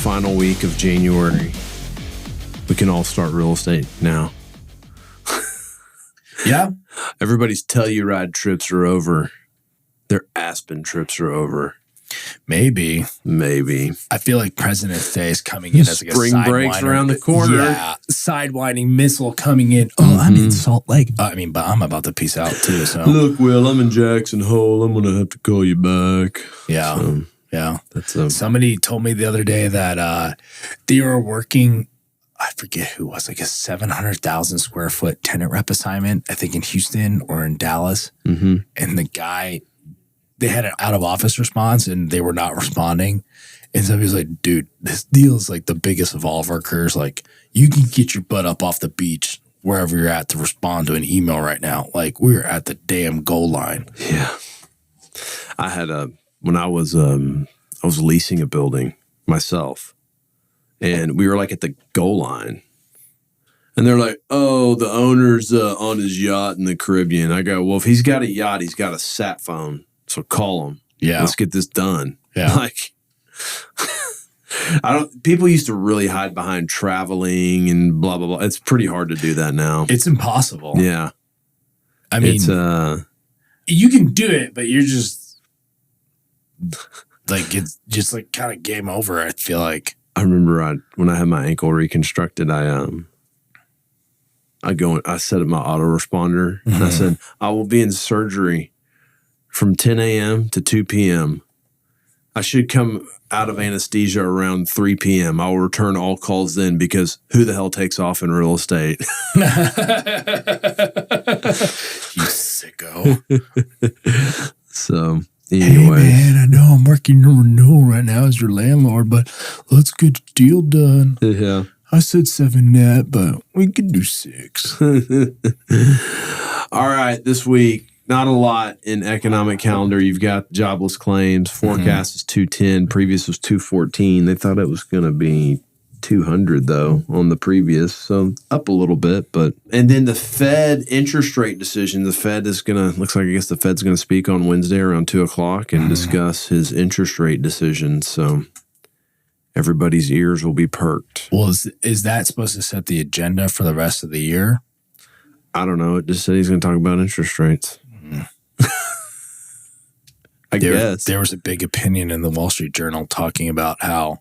final week of January. We can all start real estate now. Yeah. Everybody's Telluride trips are over. Their Aspen trips are over. Maybe. I feel like President's Day is coming in as like spring a breaks around the corner. Yeah, sidewinding missile coming in. Oh, I'm in Salt Lake. But I'm about to peace out too. So look, Will, I'm in Jackson Hole. I'm gonna have to call you back. Yeah, so, yeah. That's somebody told me the other day that they were working. I forget who it was, like a 700,000 square foot tenant rep assignment. I think in Houston or in Dallas, and the guy. They had an out of office response and they were not responding. And somebody was like, dude, this deal is like the biggest of all of our careers. Like, you can get your butt up off the beach wherever you're at to respond to an email right now. Like, we're at the damn goal line. Yeah. I had when I was leasing a building myself, and we were like at the goal line. And they're like, oh, the owner's on his yacht in the Caribbean. I go, well, if he's got a yacht, he's got a sat phone. So call him. Yeah. Let's get this done. Yeah. Like, people used to really hide behind traveling and blah, blah, blah. It's pretty hard to do that now. It's impossible. Yeah. I mean, you can do it, but you're just like, it's just like kind of game over. I feel like. I remember when I had my ankle reconstructed, I set up my autoresponder and I said, I will be in surgery from 10 a.m. to 2 p.m. I should come out of anesthesia around 3 p.m. I will return all calls then because who the hell takes off in real estate? You sicko. So, anyway. Hey, man, I know I'm working on renewal right now as your landlord, but let's get the deal done. Yeah. I said 7 net, but we could do 6. All right, this week, not a lot in economic calendar. You've got jobless claims. Forecast is 210. Previous was 214. They thought it was going to be 200, though, on the previous. So up a little bit. And then the Fed interest rate decision. The Fed is going to, looks like, I guess the Fed's going to speak on Wednesday around 2 o'clock and discuss his interest rate decision. So everybody's ears will be perked. Well, is that supposed to set the agenda for the rest of the year? I don't know. It just said he's going to talk about interest rates. I guess. There was a big opinion in the Wall Street Journal talking about how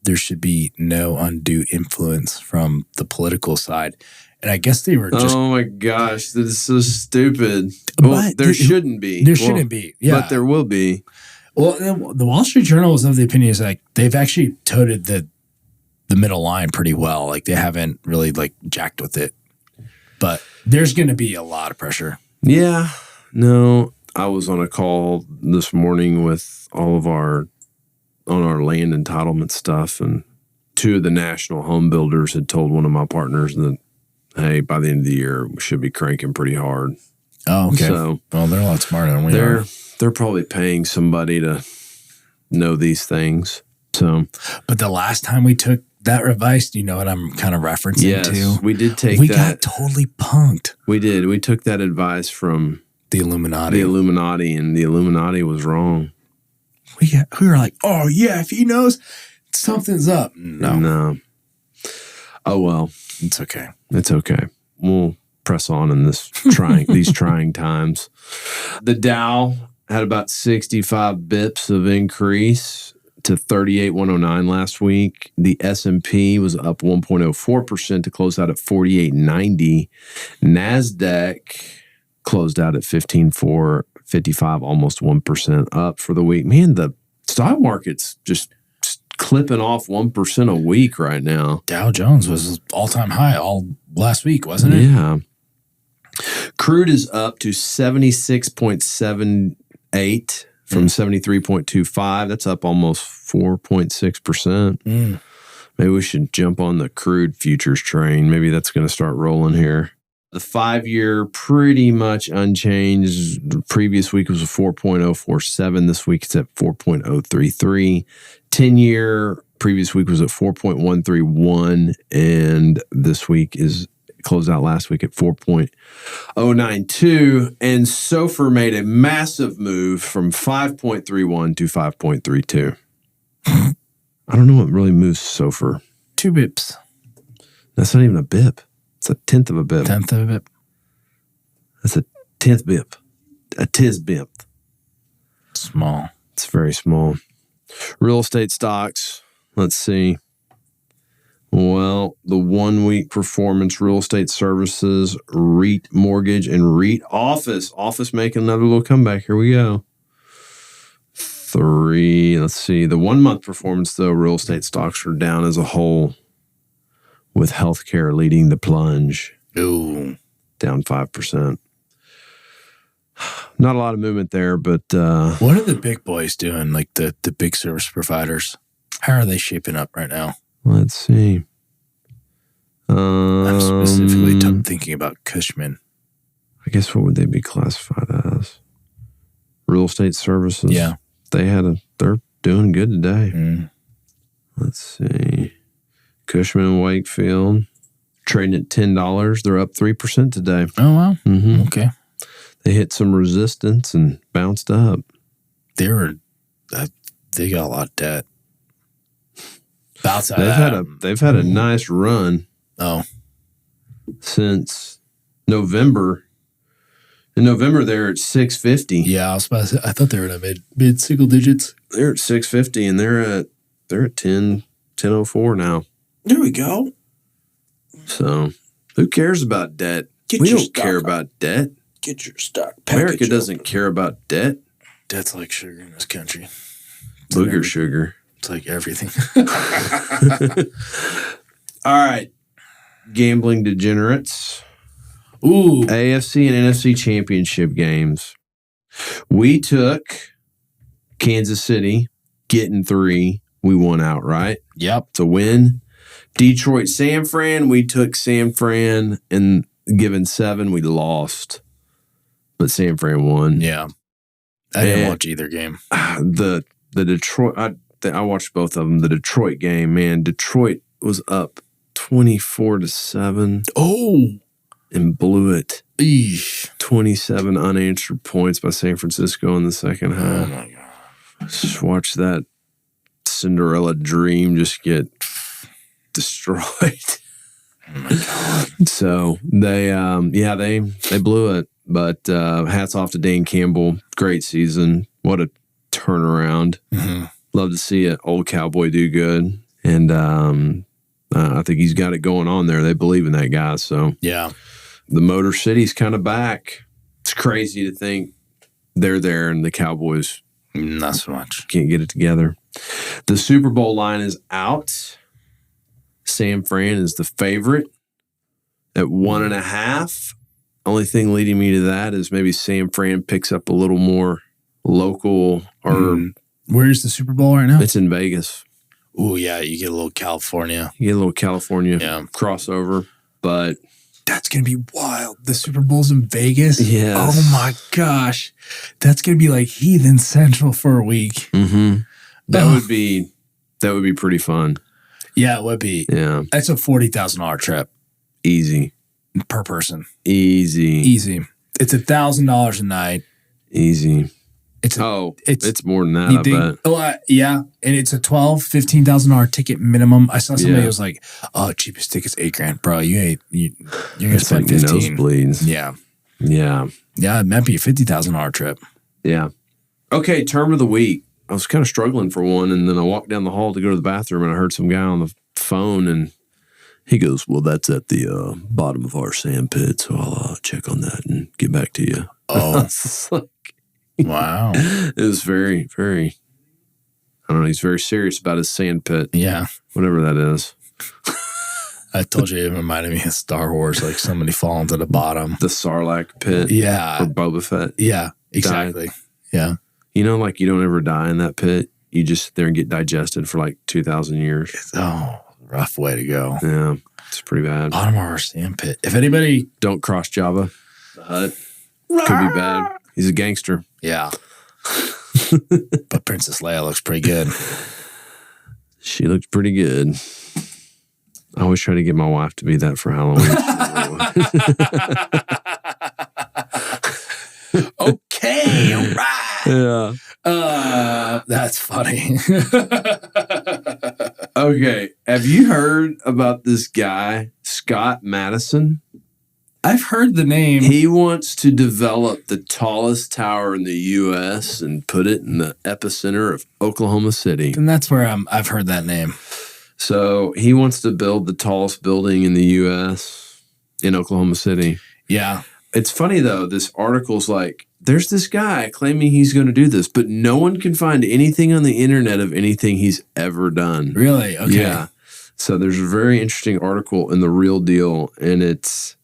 there should be no undue influence from the political side. And I guess they were just... Oh, my gosh. This is so stupid. Well, there shouldn't be. There shouldn't be, yeah. But there will be. Well, the Wall Street Journal was of the opinion is like they've actually toted the middle line pretty well. Like they haven't really like jacked with it. But there's going to be a lot of pressure. Yeah. No, I was on a call this morning with all of our land entitlement stuff, and 2 of the national home builders had told one of my partners that, hey, by the end of the year, we should be cranking pretty hard. Oh, okay. So, well, they're a lot smarter than we are. They're probably paying somebody to know these things. So, but the last time we took that advice, you know what I'm kind of referencing to? Yes, we did take that. We got totally punked. We did. We took that advice from the Illuminati. And the Illuminati was wrong. We were like, oh, yeah, if he knows, something's up. No. Oh, well. It's okay. It's okay. We'll press on in these trying times. The Dow had about 65 bips of increase to 38,109 last week. The S&P was up 1.04% to close out at 48.90. NASDAQ closed out at 15,455, almost 1% up for the week. Man, the stock market's just clipping off 1% a week right now. Dow Jones was all-time high all last week, wasn't it? Yeah. Crude is up to 76.78 from 73.25. That's up almost 4.6%. Maybe we should jump on the crude futures train. Maybe that's going to start rolling here. The 5-year pretty much unchanged. The previous week was a 4.047. This week it's at 4.033. 10-year previous week was at 4.131, and this week is closed out last week at 4.092. And SOFR made a massive move from 5.31 to 5.32. I don't know what really moves SOFR. 2 bips. That's not even a bip. It's a tenth of a bip. Tenth of a bip. That's a 10th bip. A tiz bip. Small. It's very small. Real estate stocks. Let's see. Well, the 1 week performance, real estate services, REIT mortgage, and REIT office. Office making another little comeback. Here we go. 3. Let's see. The 1 month performance, though, real estate stocks are down as a whole, with healthcare leading the plunge. Ooh. Down 5%. Not a lot of movement there, but what are the big boys doing? Like the big service providers? How are they shaping up right now? let's see. I'm specifically thinking about Cushman. I guess what would they be classified as? Real estate services. Yeah, they're doing good today. Mm. Let's see. Cushman and Wakefield trading at $10. They're up 3% today. Oh wow. Mm-hmm. Okay. They hit some resistance and bounced up. They got a lot of debt. They've had a nice run. Oh, since November. In November, they're at 650. yeah. I was about to say, I thought they were in mid single digits. They're at 650, and they're at 1004 now. There we go. So, who cares about debt? We don't care about debt. Get your stock. America doesn't care about debt. Debt's like sugar in this country. Booger sugar. It's like everything. All right. Gambling degenerates. Ooh. AFC and NFC championship games. We took Kansas City, getting 3. We won outright. Yep. It's a win. Detroit, San Fran. We took San Fran, and given 7, we lost. But San Fran won. Yeah. I didn't watch either game. The Detroit, I watched both of them. The Detroit game, man. Detroit was up 24-7. Oh. And blew it. Eesh. 27 unanswered points by San Francisco in the second half. Oh, my God. Just watch that Cinderella dream just get destroyed. Oh, my God. So they blew it. But hats off to Dane Campbell. Great season. What a turnaround. Mm-hmm. Love to see an old Cowboy do good. And I think he's got it going on there. They believe in that guy. So yeah, the Motor City's kind of back. It's crazy to think they're there and the Cowboys not so much. Can't get it together. The Super Bowl line is out. San Fran is the favorite at 1.5. Only thing leading me to that is maybe San Fran picks up a little more local or where's the Super Bowl right now? It's in Vegas. Oh yeah, you get a little California. You get a little California crossover, but that's gonna be wild. The Super Bowl's in Vegas. Yes. Oh my gosh, that's gonna be like Heathen Central for a week. Mm-hmm. That would be pretty fun. Yeah, it would be. Yeah, that's a $40,000 trip. Easy per person. Easy. It's $1,000 a night. Easy. It's more than that, I bet. Oh, yeah. And it's a $12,000-$15,000 ticket minimum. I saw somebody who was like, "Oh, cheapest ticket's $8,000, bro. You're gonna spend like 15." Nosebleeds. Yeah. It might be a $50,000 trip. Yeah. Okay, term of the week. I was kind of struggling for one, and then I walked down the hall to go to the bathroom, and I heard some guy on the phone, and he goes, "Well, that's at the bottom of our sand pit, so I'll check on that and get back to you." Oh. Wow. It was very, very, I don't know, he's very serious about his sand pit. Yeah. Whatever that is. I told you it reminded me of Star Wars, like somebody falling to the bottom. The Sarlacc pit. Yeah. Or Boba Fett. Yeah, exactly. Died. Yeah. You know, like you don't ever die in that pit. You just sit there and get digested for like 2,000 years. Rough way to go. Yeah. It's pretty bad. Bottom of our sand pit. If anybody... Don't cross Jabba the Hutt. Could be bad. He's a gangster. Yeah. But Princess Leia looks pretty good. She looks pretty good. I always try to get my wife to be that for Halloween. Okay, all right. Yeah. That's funny. Okay. Have you heard about this guy, Scott Madison? I've heard the name. He wants to develop the tallest tower in the U.S. and put it in the epicenter of Oklahoma City. And that's where I've heard that name. So he wants to build the tallest building in the U.S. in Oklahoma City. Yeah. It's funny, though. This article's like, there's this guy claiming he's going to do this, but no one can find anything on the internet of anything he's ever done. Really? Okay. Yeah. So there's a very interesting article in The Real Deal, and it's,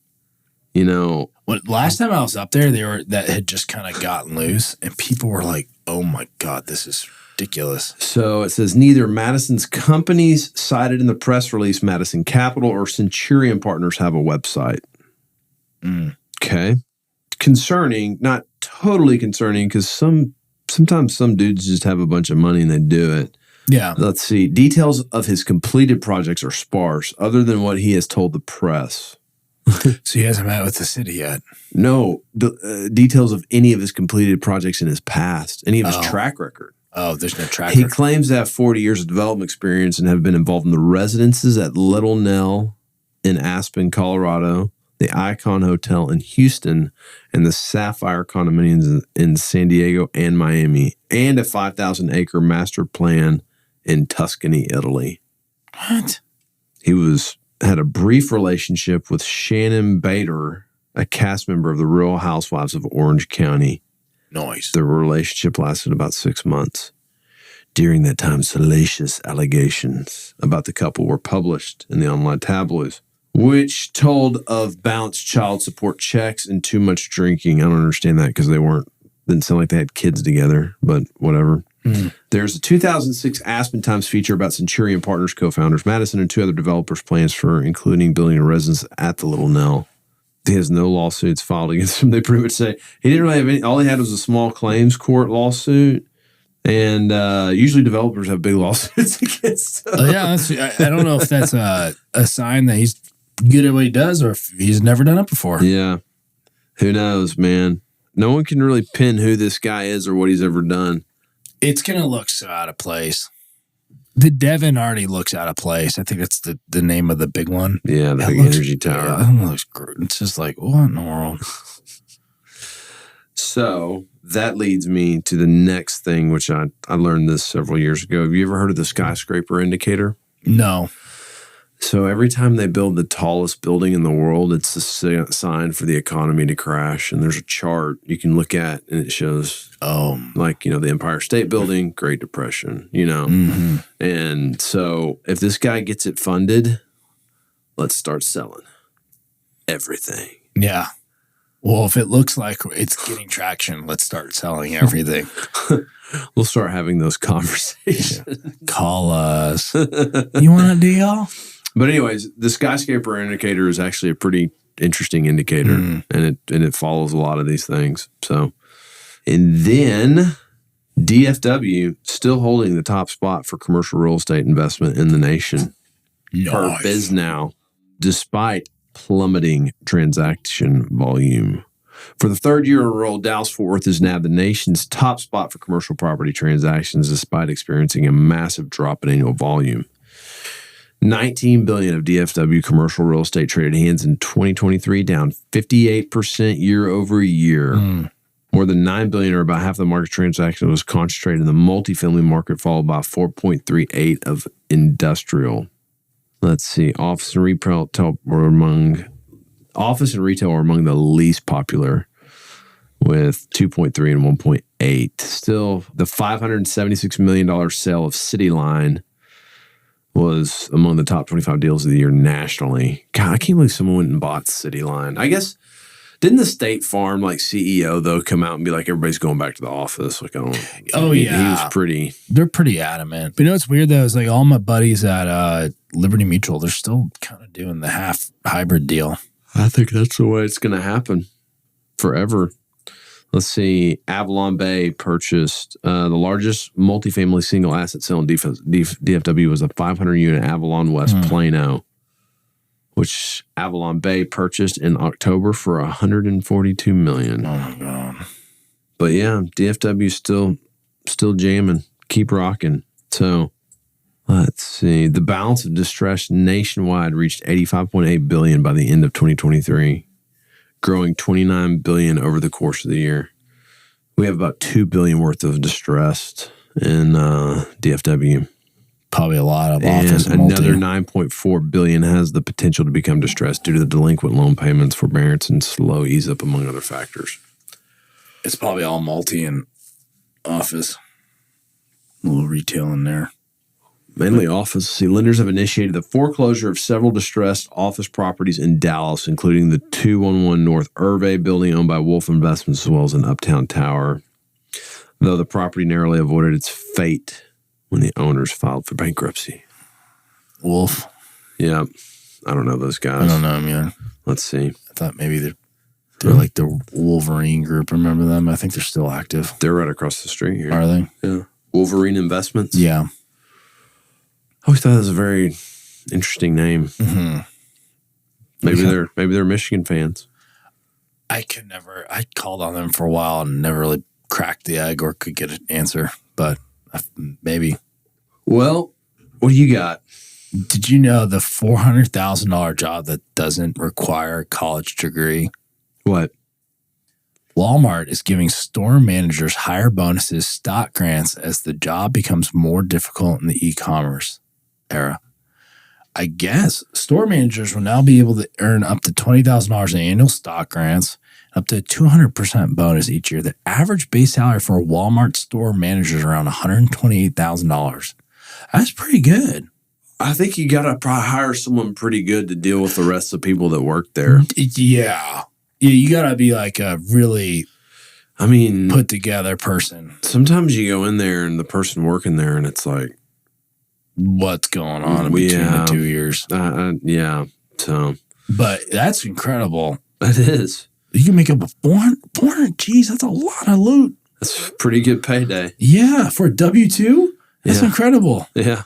you know. Last time I was up there, that had just kind of gotten loose, and people were like, oh my God, this is ridiculous. So it says neither Madison's companies cited in the press release, Madison Capital or Centurion Partners, have a website. Okay. Concerning, not totally concerning, because sometimes some dudes just have a bunch of money and they do it. Yeah. Let's see. Details of his completed projects are sparse, other than what he has told the press. So he hasn't met with the city yet? No. Details of any of his completed projects in his past, any of his track record. Oh, there's no track He record. claims to have 40 years of development experience and have been involved in the residences at Little Nell in Aspen, Colorado, the Icon Hotel in Houston, and the Sapphire condominiums in San Diego and Miami, and a 5,000-acre master plan in Tuscany, Italy. What? He had a brief relationship with Shannon Bader, a cast member of the Real Housewives of Orange County. Noise. The relationship lasted about 6 months. During that time, salacious allegations about the couple were published in the online tabloids, which told of bounced child support checks and too much drinking. I don't understand that because didn't sound like they had kids together, but whatever. There's a 2006 Aspen Times feature about Centurion Partners co-founders Madison and two other developers' plans for including building a residence at the Little Nell. He has no lawsuits filed against him. They pretty much say he didn't really have any. All he had was a small claims court lawsuit. And usually developers have big lawsuits against them. Yeah, I don't know if that's a sign that he's good at what he does or if he's never done it before. Yeah. Who knows, man? No one can really pin who this guy is or what he's ever done. It's going to look so out of place. The Devon already looks out of place. I think that's the name of the big one. Yeah, the big energy tower. Yeah, that looks great. It's just like, what in the world? So that leads me to the next thing, which I learned this several years ago. Have you ever heard of the skyscraper indicator? No. So every time they build the tallest building in the world, it's a sign for the economy to crash. And there's a chart you can look at, and it shows, the Empire State Building, Great Depression, Mm-hmm. And so if this guy gets it funded, let's start selling everything. Yeah. Well, if it looks like it's getting traction, let's start selling everything. We'll start having those conversations. Call us. You want a deal? But anyways, the skyscraper indicator is actually a pretty interesting indicator, and it follows a lot of these things. So, and then DFW still holding the top spot for commercial real estate investment in the nation per BizNow, despite plummeting transaction volume. For the third year in a row, Dallas-Fort Worth is now the nation's top spot for commercial property transactions, despite experiencing a massive drop in annual volume. $19 billion of DFW commercial real estate traded hands in 2023, down 58% year over year. More than $9 billion, or about half the market transaction, was concentrated in the multifamily market, followed by 4.38 of industrial. Let's see. Office and retail were among the least popular, with 2.3 and 1.8. Still, the $576 million sale of City Line was among the top 25 deals of the year nationally. God, I can't believe someone went and bought City Line. I guess, didn't the State Farm CEO though come out and be like, everybody's going back to the office? Like, he was pretty. They're pretty adamant. But you know what's weird though is like all my buddies at Liberty Mutual, they're still kind of doing the half hybrid deal. I think that's the way it's going to happen forever. Let's see. Avalon Bay purchased the largest multifamily single asset sale in DFW was a 500-unit Avalon West Plano, which Avalon Bay purchased in October for $142 million. Oh my God! But yeah, DFW still jamming, keep rocking. So Let's see. The balance of distress nationwide reached $85.8 billion by the end of 2023, growing $29 billion over the course of the year. We have about $2 billion worth of distressed in DFW. Probably a lot of office. And another $9.4 billion has the potential to become distressed due to the delinquent loan payments, forbearance, and slow ease up, among other factors. It's probably all multi and office. A little retail in there. Mainly office. See, lenders have initiated the foreclosure of several distressed office properties in Dallas, including the 211 North Irvay building owned by Wolf Investments, as well as an Uptown Tower, though the property narrowly avoided its fate when the owners filed for bankruptcy. Wolf? Yeah. I don't know those guys. I don't know, man. Let's see. I thought maybe they're like the Wolverine group. Remember them? I think they're still active. They're right across the street here. Are they? Yeah. Wolverine Investments? Yeah. I always thought that was a very interesting name. Mm-hmm. Maybe they're Michigan fans. I called on them for a while and never really cracked the egg or could get an answer, but maybe. Well, what do you got? Did you know the $400,000 job that doesn't require a college degree? What? Walmart is giving store managers higher bonuses, stock grants as the job becomes more difficult in the e-commerce era. I guess store managers will now be able to earn up to $20,000 in annual stock grants, up to a 200% bonus each year. The average base salary for a Walmart store manager is around $128,000. That's pretty good. I think you got to probably hire someone pretty good to deal with the rest of the people that work there. Yeah. Yeah, you got to be like a really put together person. Sometimes you go in there and the person working there and it's like, what's going on in between the 2 years? Yeah. So, but that's incredible. It is. You can make up a 400. Geez, that's a lot of loot. That's a pretty good payday. Yeah, for a W-2, that's incredible. Yeah.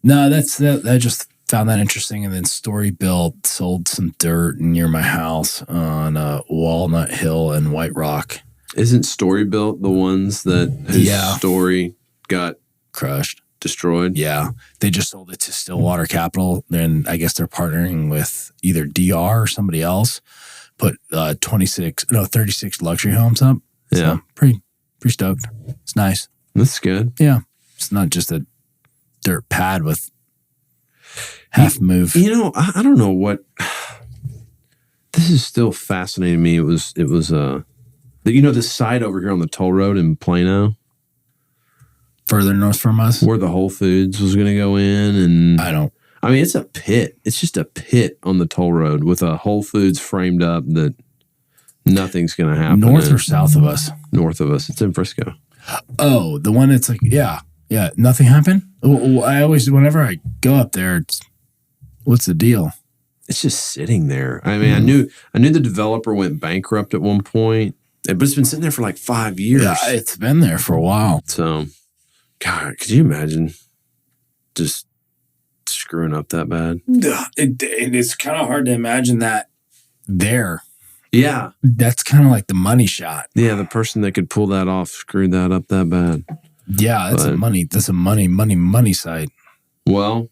No, I just found that interesting. And then Story Built sold some dirt near my house on Walnut Hill and White Rock. Isn't Story Built the ones that whose story got crushed? Destroyed? Yeah. They just sold it to Stillwater Capital. Then I guess they're partnering with either DR or somebody else. Put 36 luxury homes up. Yeah. So pretty stoked. It's nice. That's good. Yeah. It's not just a dirt pad with half move. You know, I don't know what. This is still fascinating me. It was this site over here on the toll road in Plano. Further north from us? Where the Whole Foods was going to go in. And it's a pit. It's just a pit on the toll road with a Whole Foods framed up that nothing's going to happen. North or south of us? North of us. It's in Frisco. Oh, the one that's like, yeah, nothing happened? Whenever I go up there, what's the deal? It's just sitting there. I mean, I knew the developer went bankrupt at one point, but it's been sitting there for like 5 years. Yeah, it's been there for a while. So, God, could you imagine just screwing up that bad? It's kind of hard to imagine that there. Yeah. That's kind of like the money shot. Yeah, the person that could pull that off screwed that up that bad. Yeah, that's a money site. Well,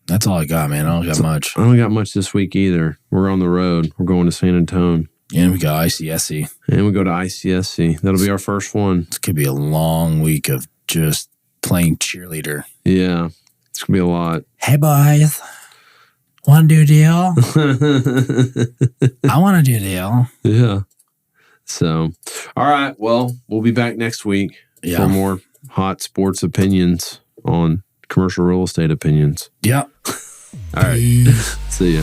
that's all I got, man. I don't got much. I don't got much this week either. We're on the road. We're going to San Antonio. And we got ICSC. And we go to ICSC. That'll be our first one. This could be a long week of just playing cheerleader. Yeah, it's going to be a lot. Hey, boys. Want to do a deal? I want to do a deal. Yeah. So, all right. Well, we'll be back next week for more hot sports opinions on commercial real estate opinions. Yep. All right. See ya.